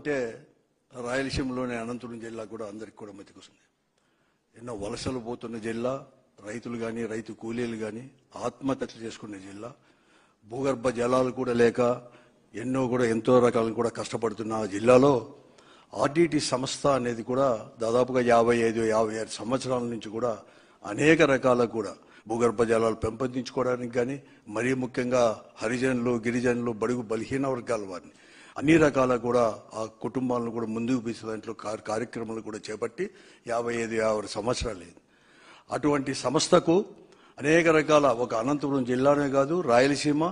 అంటే రాయలసీమలోని అనంతపురం జిల్లా కూడా అందరికి కూడా మతికొస్తుంది. ఎన్నో వలసలు పోతున్న జిల్లా, రైతులు కానీ రైతు కూలీలు కానీ ఆత్మహత్యలు చేసుకునే జిల్లా, భూగర్భ జలాలు కూడా లేక ఎంతో రకాలను కూడా కష్టపడుతున్న ఆ జిల్లాలో ఆర్డిటి సంస్థ అనేది కూడా దాదాపుగా 55-56 సంవత్సరాల నుంచి కూడా అనేక రకాల కూడా భూగర్భ జలాలు పెంపొందించుకోవడానికి కానీ, మరీ ముఖ్యంగా హరిజనులు, గిరిజనులు, బడుగు బలహీన వర్గాల వారిని అన్ని రకాల కూడా ఆ కుటుంబాలను కూడా ముందుకు తీసే దాంట్లో కార్యక్రమాలు కూడా చేపట్టి 55-56 సంవత్సరాలు అయింది. అటువంటి సంస్థకు అనేక రకాల ఒక అనంతపురం జిల్లానే కాదు, రాయలసీమ,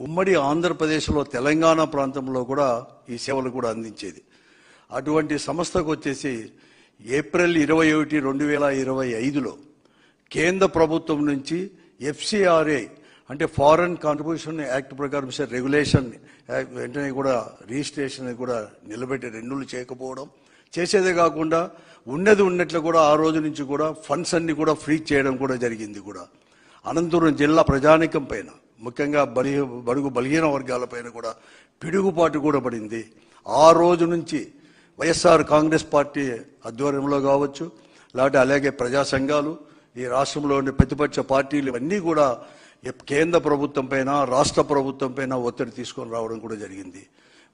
ఉమ్మడి ఆంధ్రప్రదేశ్లో తెలంగాణ ప్రాంతంలో కూడా ఈ సేవలు కూడా అందించేది. అటువంటి సంస్థకు వచ్చేసి ఏప్రిల్ 21, 2025లో కేంద్ర ప్రభుత్వం నుంచి FCRA అంటే ఫారెన్ కాంట్రిబ్యూషన్ యాక్ట్ ప్రకారం రెగ్యులేషన్ వెంటనే కూడా రిజిస్ట్రేషన్ కూడా నిలబెట్టి రెన్యూలు చేయకపోవడం, చేసేదే కాకుండా ఉన్నట్లు కూడా ఆ రోజు నుంచి కూడా ఫండ్స్ అన్ని కూడా ఫ్రీ చేయడం కూడా జరిగింది. కూడా అనంతపురం జిల్లా ప్రజానికం పైన, ముఖ్యంగా బడుగు బలహీన వర్గాల పైన కూడా పిడుగుపాటు కూడా పడింది. ఆ రోజు నుంచి వైఎస్ఆర్ కాంగ్రెస్ పార్టీ ఆధ్వర్యంలో కావచ్చు, లేకపోతే అలాగే ప్రజా సంఘాలు, ఈ రాష్ట్రంలో ఉండే ప్రతిపక్ష పార్టీలు ఇవన్నీ కూడా కేంద్ర ప్రభుత్వం పైన, రాష్ట్ర ప్రభుత్వం పైన ఒత్తిడి తీసుకొని రావడం కూడా జరిగింది.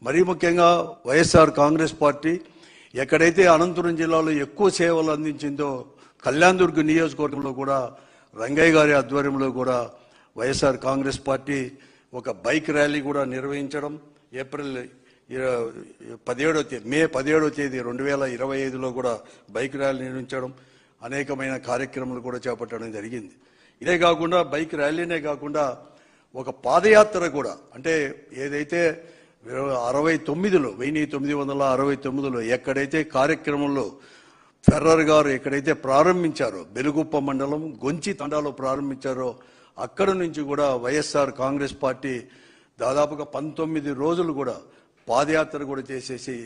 మరీ ముఖ్యంగా వైఎస్ఆర్ కాంగ్రెస్ పార్టీ ఎక్కడైతే అనంతపురం జిల్లాలో ఎక్కువ సేవలు అందించిందో కళ్యాణదుర్గ్ నియోజకవర్గంలో కూడా రంగయ్య గారి ఆధ్వర్యంలో కూడా వైఎస్ఆర్ కాంగ్రెస్ పార్టీ ఒక బైక్ ర్యాలీ కూడా నిర్వహించడం, మే 17వ తేదీ 2025లో కూడా బైక్ ర్యాలీ నిర్వహించడం, అనేకమైన కార్యక్రమాలు కూడా చేపట్టడం జరిగింది. ఇదే కాకుండా బైక్ ర్యాలీనే కాకుండా ఒక పాదయాత్ర కూడా, అంటే ఏదైతే 1969లో ఎక్కడైతే కార్యక్రమంలో ఫెర్రర్ గారు ఎక్కడైతే ప్రారంభించారో, బెలుగుప్ప మండలం గొంచి తండాలో ప్రారంభించారో, అక్కడ నుంచి కూడా వైఎస్ఆర్ కాంగ్రెస్ పార్టీ దాదాపుగా 19 రోజులు కూడా పాదయాత్ర కూడా చేసేసి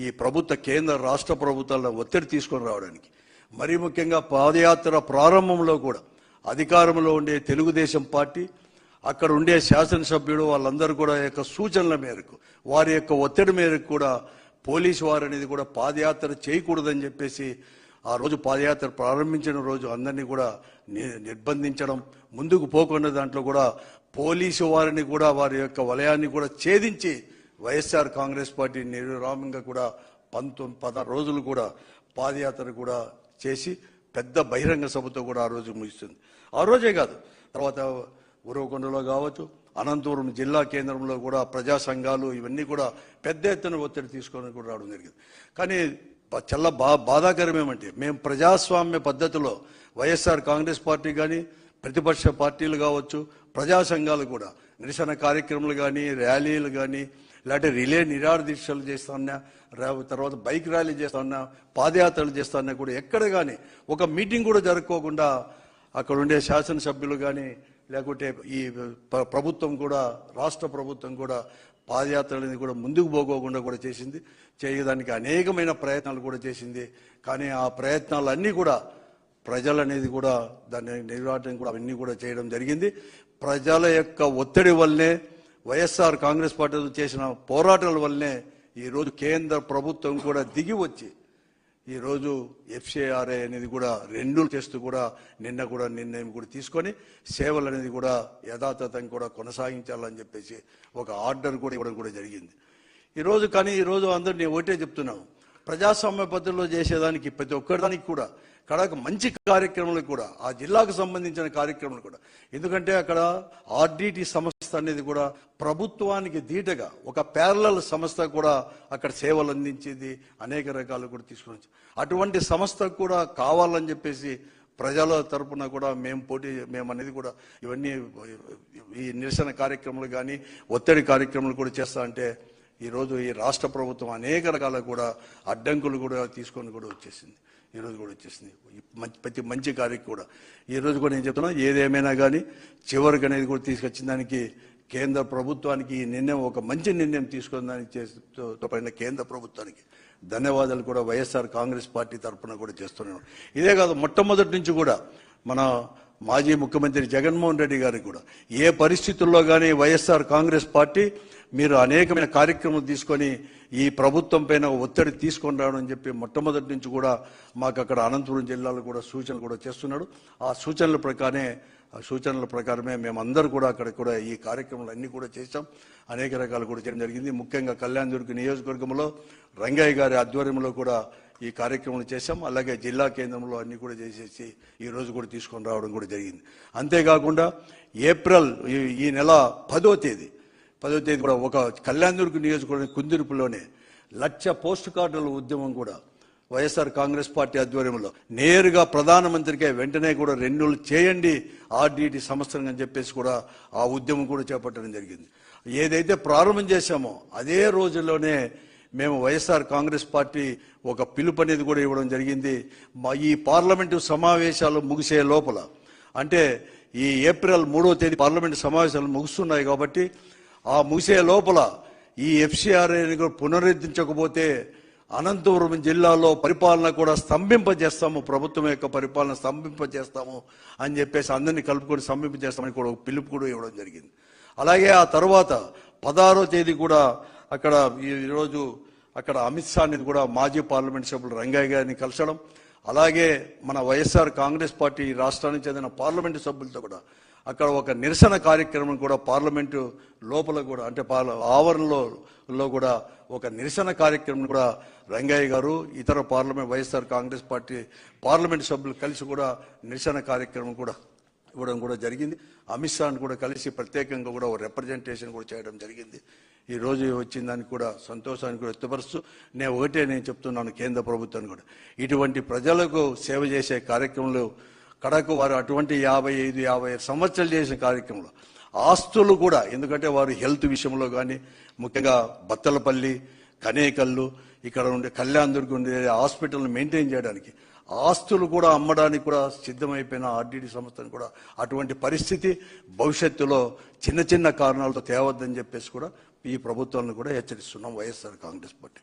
ఈ ప్రభుత్వ కేంద్ర రాష్ట్ర ప్రభుత్వాల ఒత్తిడి తీసుకొని రావడానికి, మరీ ముఖ్యంగా పాదయాత్ర ప్రారంభంలో కూడా అధికారంలో ఉండే తెలుగుదేశం పార్టీ, అక్కడ ఉండే శాసనసభ్యుడు వాళ్ళందరూ కూడా యొక్క సూచనల మేరకు, వారి యొక్క ఒత్తిడి మేరకు కూడా పోలీసు వారు అనేది కూడా పాదయాత్ర చేయకూడదని చెప్పేసి ఆ రోజు పాదయాత్ర ప్రారంభించిన రోజు అందరినీ కూడా నిర్బంధించడం, ముందుకు పోకుండా దాంట్లో కూడా పోలీసు వారిని కూడా వారి యొక్క వలయాన్ని కూడా ఛేదించి వైఎస్ఆర్ కాంగ్రెస్ పార్టీ నిర్విరామంగా కూడా 16 రోజులు కూడా పాదయాత్ర కూడా చేసి పెద్ద బహిరంగ సభతో కూడా ఆ రోజు ముగిస్తుంది. ఆ రోజే కాదు, తర్వాత ఉరవకొండలో కావచ్చు, అనంతపురం జిల్లా కేంద్రంలో కూడా ప్రజా సంఘాలు ఇవన్నీ కూడా పెద్ద ఎత్తున ఒత్తిడి తీసుకొని కూడా రావడం జరిగింది. కానీ చాలా బాధాకరం ఏమంటే, మేము ప్రజాస్వామ్య పద్ధతిలో వైఎస్ఆర్ కాంగ్రెస్ పార్టీ కానీ, ప్రతిపక్ష పార్టీలు కావచ్చు, ప్రజా సంఘాలు కూడా నిరసన కార్యక్రమాలు కానీ, ర్యాలీలు కానీ, లేకపోతే రిలే నిరాదీక్షలు చేస్తున్నా, తర్వాత బైక్ ర్యాలీ చేస్తున్నా, పాదయాత్రలు చేస్తున్నా కూడా ఎక్కడ కానీ ఒక మీటింగ్ కూడా జరుపుకోకుండా అక్కడ ఉండే శాసనసభ్యులు కానీ, లేకుంటే ఈ ప్రభుత్వం కూడా, రాష్ట్ర ప్రభుత్వం కూడా పాదయాత్రలని కూడా ముందుకు పోకోకుండా కూడా చేసింది. చేయడానికి అనేకమైన ప్రయత్నాలు కూడా చేసింది. కానీ ఆ ప్రయత్నాలన్నీ కూడా ప్రజలు అనేది కూడా దాన్ని నిర్వహణ కూడా అవన్నీ కూడా చేయడం జరిగింది. ప్రజల యొక్క ఒత్తిడి వల్లనే, వైఎస్ఆర్ కాంగ్రెస్ పార్టీ చేసిన పోరాటాల వల్లనే ఈరోజు కేంద్ర ప్రభుత్వం కూడా దిగి వచ్చి ఈరోజు FCRA అనేది కూడా రెన్యూల్ చేస్తూ కూడా నిన్న కూడా నిర్ణయం కూడా తీసుకొని సేవలు అనేది కూడా యథాతథంగా కూడా కొనసాగించాలని చెప్పేసి ఒక ఆర్డర్ కూడా ఇవ్వడం కూడా జరిగింది ఈరోజు. ఈరోజు అందరూ నేను ఒకటే చెప్తున్నాను, ప్రజాస్వామ్య పద్ధతిలో చేసేదానికి ప్రతి ఒక్కదానికి కూడా అక్కడ మంచి కార్యక్రమాలు కూడా, ఆ జిల్లాకు సంబంధించిన కార్యక్రమాలు కూడా, ఎందుకంటే అక్కడ ఆర్డిటి సంస్థ అనేది కూడా ప్రభుత్వానికి ధీటగా ఒక ప్యారలల్ సంస్థ కూడా అక్కడ సేవలు అందించేది, అనేక రకాలు కూడా తీసుకుని అటువంటి సంస్థ కూడా కావాలని చెప్పేసి ప్రజల తరపున కూడా మేము అనేది కూడా ఇవన్నీ ఈ నిరసన కార్యక్రమాలు కానీ ఒత్తిడి కార్యక్రమాలు కూడా చేస్తా అంటే ఈరోజు ఈ రాష్ట్ర ప్రభుత్వం అనేక రకాల కూడా అడ్డంకులు కూడా తీసుకొని కూడా వచ్చేసింది. ఈరోజు కూడా వచ్చేసింది ప్రతి మంచి కార్యక్రమం కూడా. ఈరోజు కూడా నేను చెప్తున్నా, ఏదేమైనా కానీ చివరికి అనేది కూడా తీసుకొచ్చిన దానికి కేంద్ర ప్రభుత్వానికి ఈ నిర్ణయం ఒక మంచి నిర్ణయం తీసుకున్న దానికి పైన కేంద్ర ప్రభుత్వానికి ధన్యవాదాలు కూడా వైఎస్ఆర్ కాంగ్రెస్ పార్టీ తరఫున కూడా చేస్తున్నాను. ఇదే కాదు, మొట్టమొదటి నుంచి కూడా మన మాజీ ముఖ్యమంత్రి జగన్మోహన్ రెడ్డి గారికి కూడా ఏ పరిస్థితుల్లో కానీ వైఎస్ఆర్ కాంగ్రెస్ పార్టీ మీరు అనేకమైన కార్యక్రమాలు తీసుకొని ఈ ప్రభుత్వం పైన ఒత్తిడి తీసుకొని రావడం అని చెప్పి మొట్టమొదటి నుంచి కూడా మాకు అక్కడ అనంతపురం జిల్లాలో కూడా సూచనలు కూడా చేస్తున్నాడు. ఆ సూచనల ప్రకారమే మేమందరూ కూడా అక్కడ కూడా ఈ కార్యక్రమాలు అన్నీ కూడా చేశాం. అనేక రకాలు కూడా చేయడం జరిగింది. ముఖ్యంగా కళ్యాణదుర్గ నియోజకవర్గంలో రంగయ్య గారి ఆధ్వర్యంలో కూడా ఈ కార్యక్రమాలు చేశాం. అలాగే జిల్లా కేంద్రంలో అన్ని కూడా చేసేసి ఈ రోజు కూడా తీసుకొని రావడం కూడా జరిగింది. అంతేకాకుండా ఏప్రిల్ ఈ నెల 10వ తేదీ కూడా ఒక కళ్యాణదుర్గ నియోజకవర్గం కుందుర్పులోనే 1,00,000 పోస్ట్ కార్డుల ఉద్యమం కూడా వైఎస్ఆర్ కాంగ్రెస్ పార్టీ ఆధ్వర్యంలో నేరుగా ప్రధానమంత్రికే వెంటనే కూడా రెన్యూల్ చేయండి ఆర్డీటీ సంస్థను అని చెప్పేసి కూడా ఆ ఉద్యమం కూడా చేపట్టడం జరిగింది. ఏదైతే ప్రారంభం చేశామో అదే రోజుల్లోనే మేము వైఎస్ఆర్ కాంగ్రెస్ పార్టీ ఒక పిలుపు అనేది కూడా ఇవ్వడం జరిగింది. ఈ పార్లమెంటు సమావేశాలు ముగిసే లోపల, అంటే ఈ ఏప్రిల్ 3వ తేదీ పార్లమెంటు సమావేశాలు ముగుస్తున్నాయి కాబట్టి ఆ ముగిసే లోపల ఈ ఎఫ్సిఆర్ఏని పునరుద్ధరించకపోతే అనంతపురం జిల్లాలో పరిపాలన కూడా స్తంభింపజేస్తాము, ప్రభుత్వం యొక్క పరిపాలన స్తంభింపజేస్తాము అని చెప్పేసి అందరినీ కలుపుకొని స్తంభింపజేస్తామని కూడా ఒక పిలుపు కూడా ఇవ్వడం జరిగింది. అలాగే ఆ తర్వాత 16వ తేదీ కూడా అక్కడ ఈరోజు అక్కడ అమిత్ షా అనేది కూడా మాజీ పార్లమెంట్ సభ్యులు రంగయ్య గారిని కలిసడం, అలాగే మన వైఎస్ఆర్ కాంగ్రెస్ పార్టీ రాష్ట్రానికి చెందిన పార్లమెంటు సభ్యులతో కూడా అక్కడ ఒక నిరసన కార్యక్రమం కూడా పార్లమెంటు లోపల కూడా అంటే ఆవరణలో కూడా ఒక నిరసన కార్యక్రమం కూడా రంగయ్య గారు ఇతర వైఎస్ఆర్ కాంగ్రెస్ పార్టీ పార్లమెంటు సభ్యులు కలిసి కూడా నిరసన కార్యక్రమం కూడా ఇవ్వడం కూడా జరిగింది. అమిత్ షాను కూడా కలిసి ప్రత్యేకంగా కూడా ఒక రిప్రజెంటేషన్ కూడా చేయడం జరిగింది. ఈ రోజు వచ్చిన దానికి కూడా సంతోషాన్ని కూడా వ్యక్తపరుస్తూ నేను చెప్తున్నాను కేంద్ర ప్రభుత్వాన్ని కూడా ఇటువంటి ప్రజలకు సేవ చేసే కార్యక్రమంలో కడకు వారు అటువంటి 55 సంవత్సరాలు చేసిన కార్యక్రమంలో ఆస్తులు కూడా, ఎందుకంటే వారు హెల్త్ విషయంలో కానీ ముఖ్యంగా బత్తలపల్లి, కనేకల్లు, ఇక్కడ ఉండే కళ్యాణదుర్గ ఉండే హాస్పిటల్ని మెయింటైన్ చేయడానికి ఆస్తులు కూడా అమ్మడానికి కూడా సిద్ధమైపోయిన ఆర్డీటీ సంస్థను కూడా అటువంటి పరిస్థితి భవిష్యత్తులో చిన్న కారణాలతో తేవద్దని చెప్పేసి కూడా ఈ ప్రభుత్వాలను కూడా హెచ్చరిస్తున్నాం వైఎస్ఆర్ కాంగ్రెస్ పార్టీ.